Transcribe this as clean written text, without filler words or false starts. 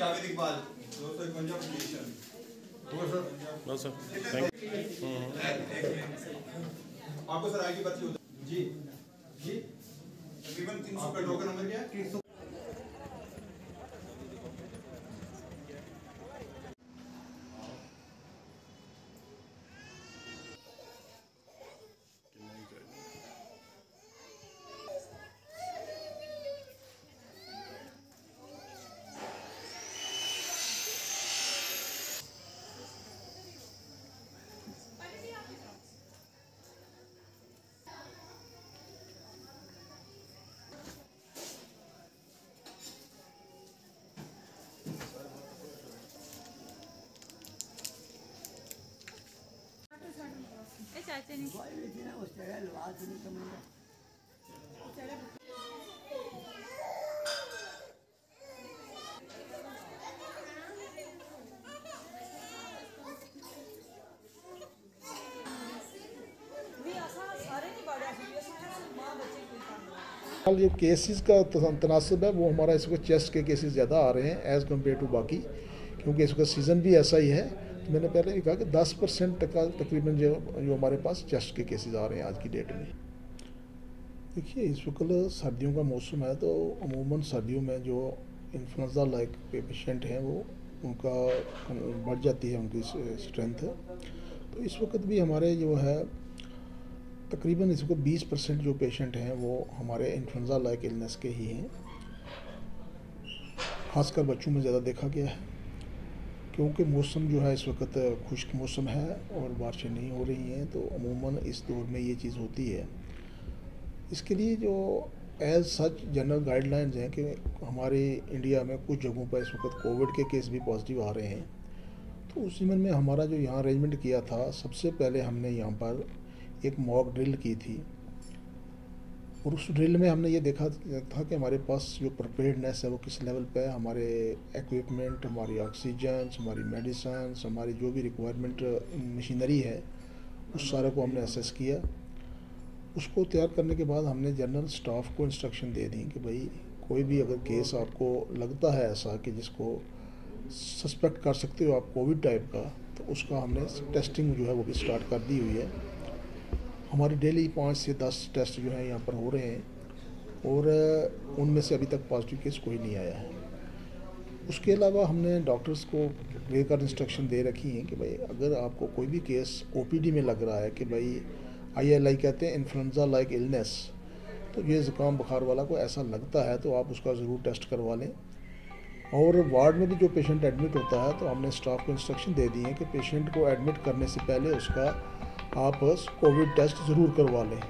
Javed Iqbal 251 position. No sir thank you. आपको sir आगे बात जी जी तकरीबन 300 का टोकन नंबर क्या है? चाहते नहीं जो केसेस का तनासब है वो हमारा इस वक्त चेस्ट के केसेस ज़्यादा आ रहे हैं एज़ कम्पेयर टू बाकी, क्योंकि इसका सीज़न भी ऐसा ही है। तो मैंने पहले ही कहा कि 10% का तकरीबन जो हमारे पास चेस्ट के केसेस आ रहे हैं आज की डेट में। देखिए इस वक्त सर्दियों का मौसम है, तो अमूमन सर्दियों में जो इन्फ्लुएंजा लाइक पेशेंट हैं वो उनका बढ़ जाती है उनकी स्ट्रेंथ। तो इस वक्त भी हमारे जो है तकरीबन इसको 20% जो पेशेंट हैं वो हमारे इन्फ्लुएंजा लाइक इलनेस के ही हैं। खासकर बच्चों में ज़्यादा देखा गया है, क्योंकि मौसम जो है इस वक्त खुश्क मौसम है और बारिशें नहीं हो रही हैं, तो अमूमन इस दौर में ये चीज़ होती है। इसके लिए जो एज सच जनरल गाइडलाइंस हैं कि हमारे इंडिया में कुछ जगहों पर इस वक्त कोविड के केस भी पॉजिटिव आ रहे हैं, तो उस ज़मीन में हमारा जो यहाँ अरेंजमेंट किया था, सबसे पहले हमने यहाँ पर एक मॉक ड्रिल की थी, और उस ड्रिल में हमने ये देखा था कि हमारे पास जो प्रिपेयर्डनेस है वो किस लेवल पे है। हमारे इक्विपमेंट, हमारी ऑक्सीजन, हमारी मेडिसिन, हमारी जो भी रिक्वायरमेंट मशीनरी है, उस सारे को हमने असेस किया। उसको तैयार करने के बाद हमने जनरल स्टाफ को इंस्ट्रक्शन दे दी कि भाई कोई भी अगर केस आपको लगता है ऐसा कि जिसको सस्पेक्ट कर सकते हो आप कोविड टाइप का, तो उसका हमने टेस्टिंग जो है वो भी स्टार्ट कर दी हुई है। हमारे डेली 5 से 10 टेस्ट जो है यहाँ पर हो रहे हैं, और उनमें से अभी तक पॉजिटिव केस कोई नहीं आया है। उसके अलावा हमने डॉक्टर्स को लेकर इंस्ट्रक्शन दे रखी हैं कि भाई अगर आपको कोई भी केस ओपीडी में लग रहा है कि भाई ILI कहते हैं इन्फ्लुएंजा लाइक इलनेस, तो ये ज़ुकाम बुखार वाला को ऐसा लगता है तो आप उसका ज़रूर टेस्ट करवा लें। और वार्ड में भी जो पेशेंट एडमिट होता है, तो हमने स्टाफ को इंस्ट्रक्शन दे दी है कि पेशेंट को एडमिट करने से पहले उसका आप कोविड टेस्ट ज़रूर करवा लें।